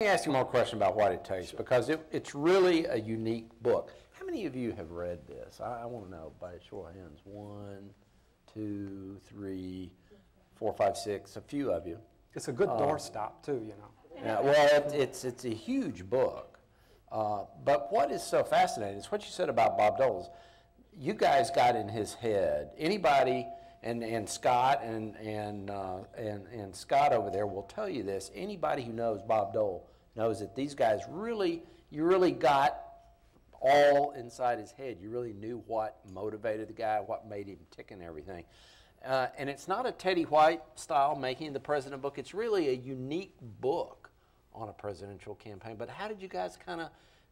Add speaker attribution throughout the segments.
Speaker 1: Let me ask you more question about What It Takes, because it's really a unique book. How many of you have read this? I want to know by a show of hands. 1, 2, 3, 4, 5, 6. A few of you.
Speaker 2: It's a good doorstop too, you know.
Speaker 1: Yeah, well, it's a huge book. But what is so fascinating is what you said about Bob Dole. You guys got in his head. Anybody, and Scott and Scott over there will tell you this. Anybody who knows Bob Dole knows that these guys you really got all inside his head. You really knew what motivated the guy, what made him tick and everything. And it's not a Teddy White style Making the President book. It's really a unique book on a presidential campaign. But how did you guys kind of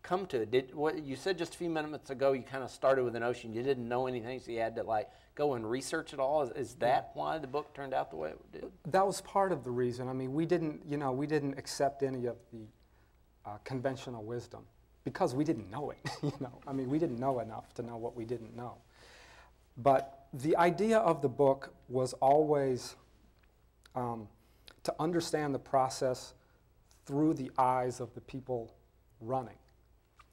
Speaker 1: come to it? What you said just a few minutes ago, you kind of started with a notion. You didn't know anything, so you had to go and research it all. Is that why the book turned out the way it did?
Speaker 2: That was part of the reason. I mean, we didn't accept any of the conventional wisdom because we didn't know it. I mean, we didn't know enough to know what we didn't know. But the idea of the book was always to understand the process through the eyes of the people running.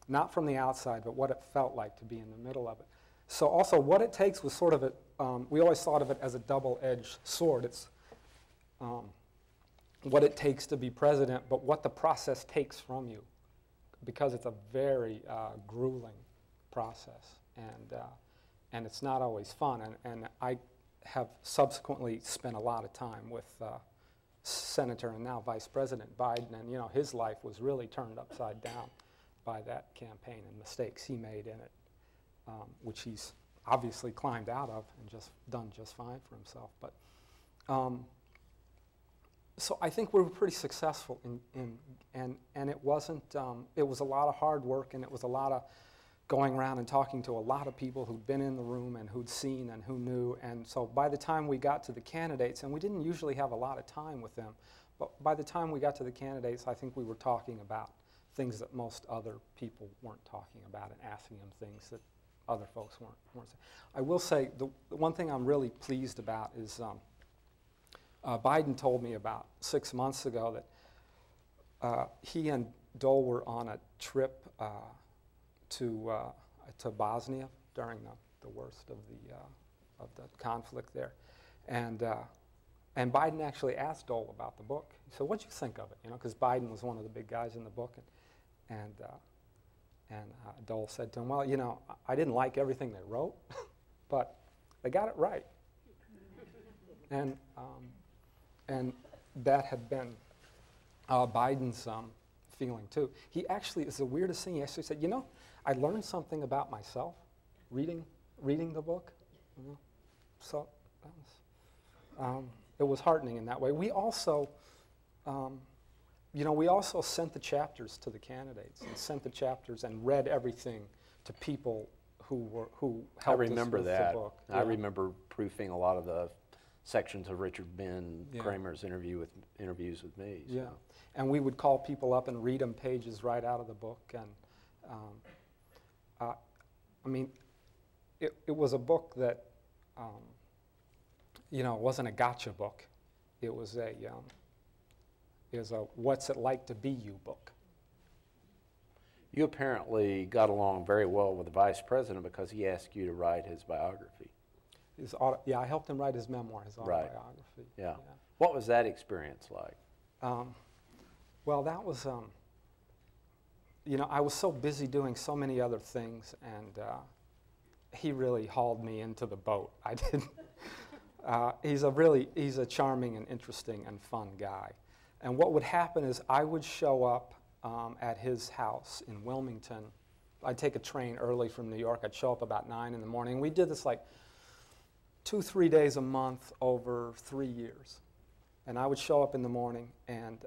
Speaker 2: Not from the outside, but what it felt like to be in the middle of it. So also, What It Takes was sort of we always thought of it as a double-edged sword. It's what it takes to be president, but what the process takes from you, because it's a very grueling process, and it's not always fun. And I have subsequently spent a lot of time with Senator and now Vice President Biden, and his life was really turned upside down by that campaign and mistakes he made in it, which he's obviously climbed out of and just done just fine for himself. But so I think we were pretty successful and it wasn't. It was a lot of hard work, and it was a lot of going around and talking to a lot of people who'd been in the room and who'd seen and who knew. And so by the time we got to the candidates, and we didn't usually have a lot of time with them, but by the time we got to the candidates, I think we were talking about things that most other people weren't talking about and asking them things that other folks weren't saying. I will say the one thing I'm really pleased about is Biden told me about 6 months ago that he and Dole were on a trip to Bosnia during the worst of the conflict there, and Biden actually asked Dole about the book. He said, "What'd you think of it?" Because Biden was one of the big guys in the book, and Dole said to him, "Well, I didn't like everything they wrote, but they got it right." And that had been Biden's feeling too. He actually, it's the weirdest thing. He actually said, I learned something about myself reading the book. So it was heartening in that way. We also, we also sent the chapters to the candidates and sent the chapters and read everything to people who helped us with the book.
Speaker 1: I remember proofing a lot of the sections of Richard Ben Kramer's interviews with me. So.
Speaker 2: Yeah, and we would call people up and read them pages right out of the book. And I mean, it was a book that, wasn't a gotcha book. It was a what's it like to be you book.
Speaker 1: You apparently got along very well with the vice president because he asked you to write his biography.
Speaker 2: I helped him write his memoir, his autobiography.
Speaker 1: Right. Yeah. What was that experience like?
Speaker 2: Well, that was, I was so busy doing so many other things, and he really hauled me into the boat. I didn't. He's a charming and interesting and fun guy. And what would happen is I would show up at his house in Wilmington. I'd take a train early from New York. I'd show up about 9 in the morning. We did this 2-3 days a month over 3 years. And I would show up in the morning, and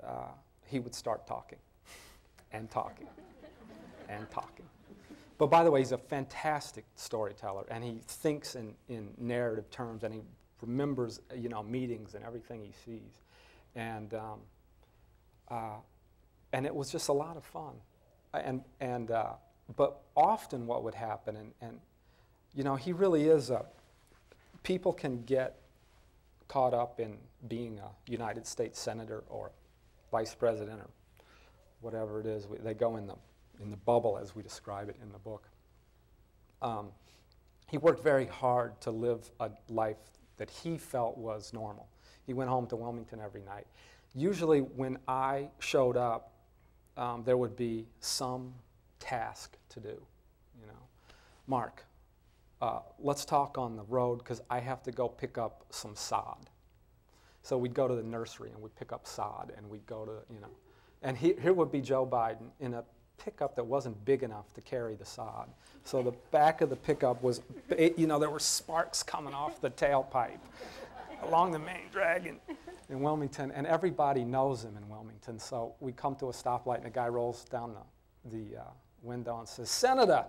Speaker 2: he would start talking and talking and talking. But by the way, he's a fantastic storyteller, and he thinks in narrative terms, and he remembers meetings and everything he sees. And it was just a lot of fun. But often what would happen, and he really is people can get caught up in being a United States senator or vice president or whatever it is. They go in the bubble, as we describe it in the book. He worked very hard to live a life that he felt was normal. He went home to Wilmington every night. Usually when I showed up, there would be some task to do, you know. Mark, let's talk on the road because I have to go pick up some sod. So we'd go to the nursery and we'd pick up sod and we'd go to, you know. And here would be Joe Biden in a pickup that wasn't big enough to carry the sod. So the back of the pickup was, you know, there were sparks coming off the tailpipe along the main drag in Wilmington, and everybody knows him in Wilmington. So we come to a stoplight and a guy rolls down the window and says, "Senator,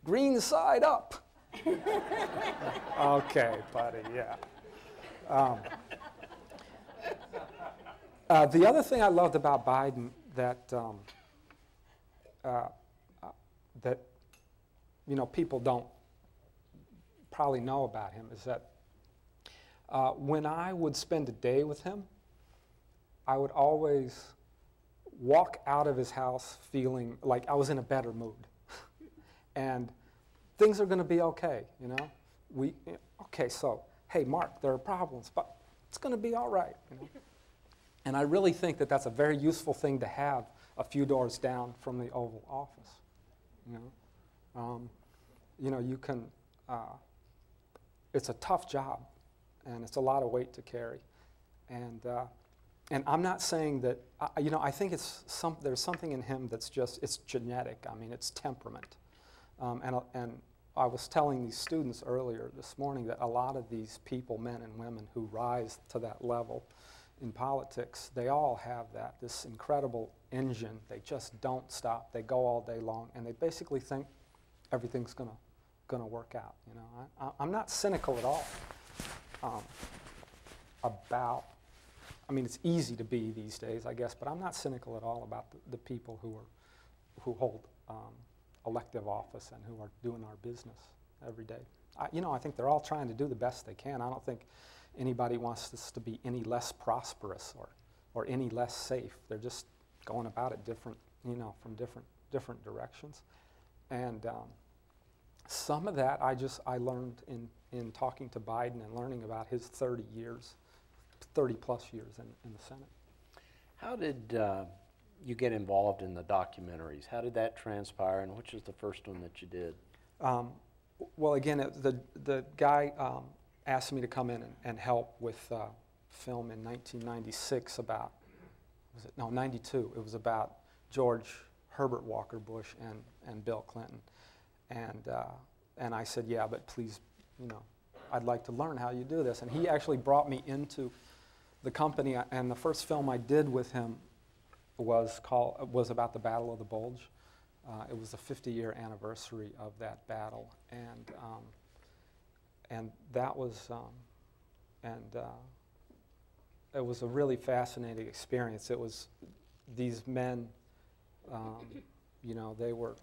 Speaker 2: green side up." Okay, buddy, yeah. The other thing I loved about Biden that that you know people don't probably know about him is that when I would spend a day with him, I would always walk out of his house feeling like I was in a better mood, and things are going to be okay. You know, okay. So hey, Mark, there are problems, but it's going to be all right. You know? And I really think that that's a very useful thing to have a few doors down from the Oval Office. You know, you can. It's a tough job, and it's a lot of weight to carry, and I'm not saying that. You know, I think there's something in him that's just it's genetic. I mean, it's temperament, and I was telling these students earlier this morning that a lot of these people, men and women, who rise to that level in politics, they all have this incredible engine. They just don't stop. They go all day long, and they basically think everything's gonna work out. You know, I'm not cynical at all about. I mean, it's easy to be these days, I guess, but I'm not cynical at all about the people who hold elective office and who are doing our business every day. You know, I think they're all trying to do the best they can. I don't think anybody wants this to be any less prosperous or any less safe. They're just going about it different, you know, from different directions. And some of that I learned in talking to Biden and learning about his 30 plus years in the Senate.
Speaker 1: How did you get involved in the documentaries? How did that transpire, and which was the first one that you did?
Speaker 2: Well, again, the guy asked me to come in and help with film in 1996 about, 92. It was about George Herbert Walker Bush and Bill Clinton. And I said, yeah, but please, you know, I'd like to learn how you do this. And he actually brought me into the company, and the first film I did with him was about the Battle of the Bulge. It was the 50-year anniversary of that battle, and that was it was a really fascinating experience. It was these men, you know, they were.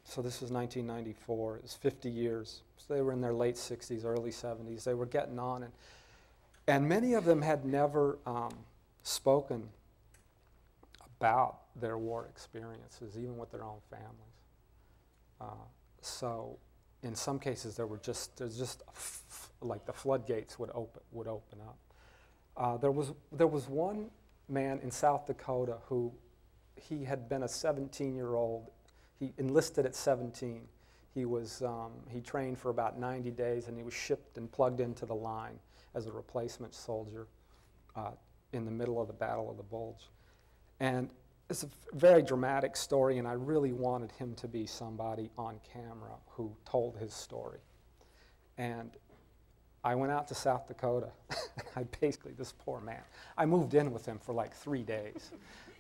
Speaker 2: So this was 1994. It was 50 years. So they were in their late 60s, early 70s. They were getting on, and many of them had never spoken about their war experiences, even with their own families. So in some cases, there's just like the floodgates would open up. There was one man in South Dakota who he had been a 17-year-old. He enlisted at 17. He trained for about 90 days, and he was shipped and plugged into the line as a replacement soldier in the middle of the Battle of the Bulge. And it's a very dramatic story, and I really wanted him to be somebody on camera who told his story. And I went out to South Dakota. This poor man, I moved in with him for like 3 days.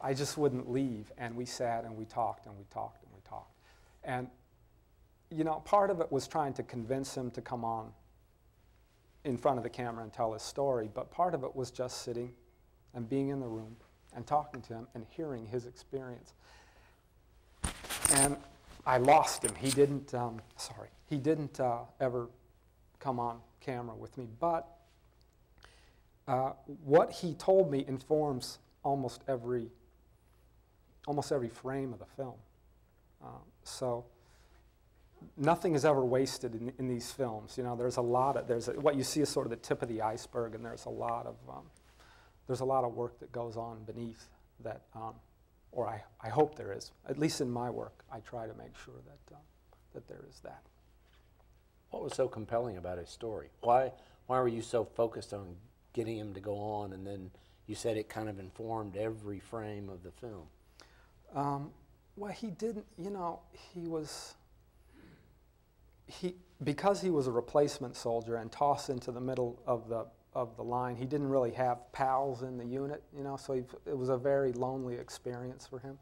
Speaker 2: I just wouldn't leave, and we sat and we talked and we talked and we talked. And, you know, part of it was trying to convince him to come on in front of the camera and tell his story, but part of it was just sitting and being in the room and talking to him and hearing his experience. And I lost him. He didn't ever come on camera with me, but what he told me informs almost every almost every frame of the film. So nothing is ever wasted in these films. You know, there's a lot of, what you see is sort of the tip of the iceberg, and there's a lot of work that goes on beneath that, or I hope there is. At least in my work, I try to make sure that there is that.
Speaker 1: What was so compelling about his story? Why were you so focused on getting him to go on, and then you said it kind of informed every frame of the film?
Speaker 2: Well, he didn't, you know, because he was a replacement soldier and tossed into the middle of the line, he didn't really have pals in the unit, you know, so it was a very lonely experience for him.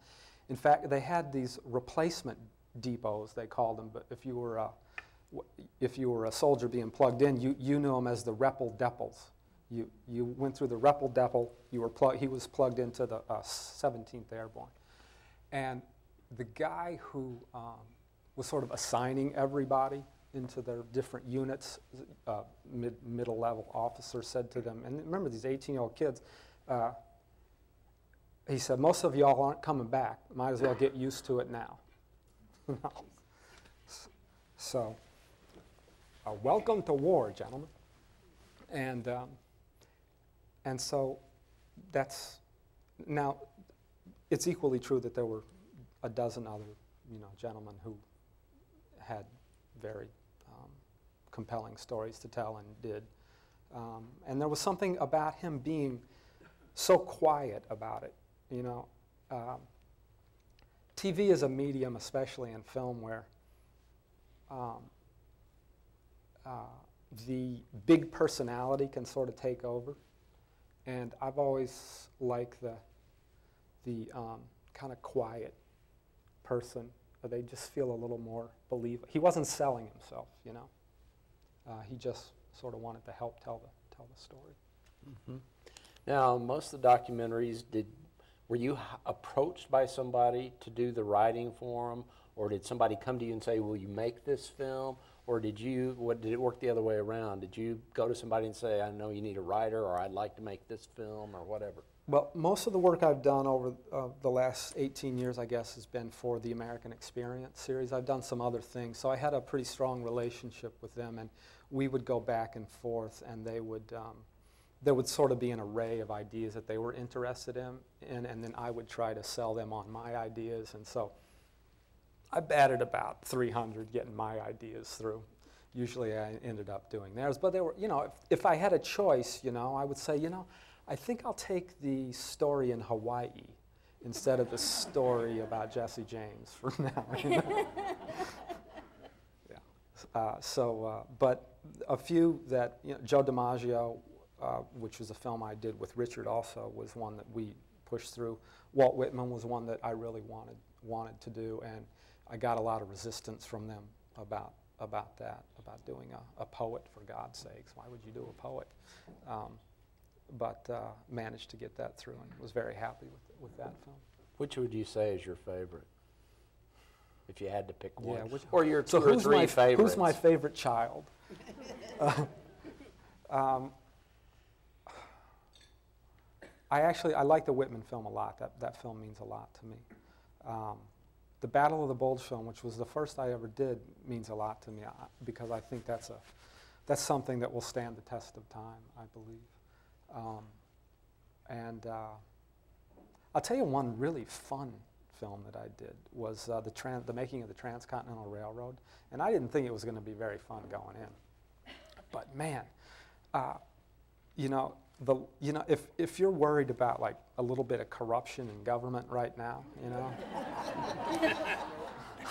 Speaker 2: In fact, they had these replacement depots, they called them, but if you were a soldier being plugged in, you knew them as the Reppel-Deppels. You went through the Reppel-Deppel, he was plugged into the 17th Airborne. And the guy who was sort of assigning everybody into their different units, middle level officer said to them, and remember these 18-year-old kids, he said, most of y'all aren't coming back, might as well get used to it now. So, welcome to war, gentlemen. And so that's, now it's equally true that there were a dozen other, you know, gentlemen who had very compelling stories to tell and did. And there was something about him being so quiet about it, you know. TV is a medium, especially in film, where the big personality can sort of take over. And I've always liked the kind of quiet person. They just feel a little more believable. He wasn't selling himself, you know. He just sort of wanted to help tell the story.
Speaker 1: Mm-hmm. Now, most of the documentaries, were you approached by somebody to do the writing for them, or did somebody come to you and say, "Will you make this film?" Or did it work the other way around? Did you go to somebody and say, "I know you need a writer," or "I'd like to make this film," or whatever?
Speaker 2: Well, most of the work I've done over the last 18 years, I guess, has been for the American Experience series. I've done some other things, so I had a pretty strong relationship with them, and we would go back and forth, and there would sort of be an array of ideas that they were interested in, and then I would try to sell them on my ideas, and so I batted about 300 getting my ideas through. Usually I ended up doing theirs, but they were, you know, if I had a choice, you know, I would say, you know, I think I'll take the story in Hawaii instead of the story about Jesse James for now. You know? Yeah. But a few that, you know, Joe DiMaggio, which was a film I did with Richard also, was one that we pushed through. Walt Whitman was one that I really wanted to do, and I got a lot of resistance from them about that, about doing a poet, for God's sakes. Why would you do a poet? But managed to get that through and was very happy with that film.
Speaker 1: Which would you say is your favorite, if you had to pick one?
Speaker 2: Yeah,
Speaker 1: or your two or three favorites?
Speaker 2: Who's my favorite child? I like the Whitman film a lot. That film means a lot to me. The Battle of the Bulge film, which was the first I ever did, means a lot to me because I think that's something that will stand the test of time, I believe. I'll tell you one really fun film that I did was the making of the Transcontinental Railroad, and I didn't think it was going to be very fun going in, but man, you know, if you're worried about like a little bit of corruption in government right now, you know,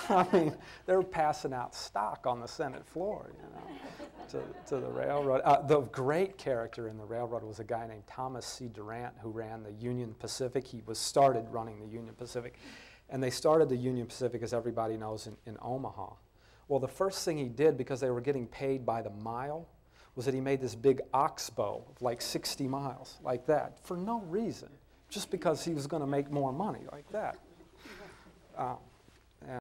Speaker 2: I mean, they're passing out stock on the Senate floor, you know, to the railroad. The great character in the railroad was a guy named Thomas C. Durant who ran the Union Pacific. He started running the Union Pacific, and they started the Union Pacific, as everybody knows, in Omaha. Well, the first thing he did, because they were getting paid by the mile, was that he made this big oxbow of like 60 miles, like that, for no reason, just because he was going to make more money, like that.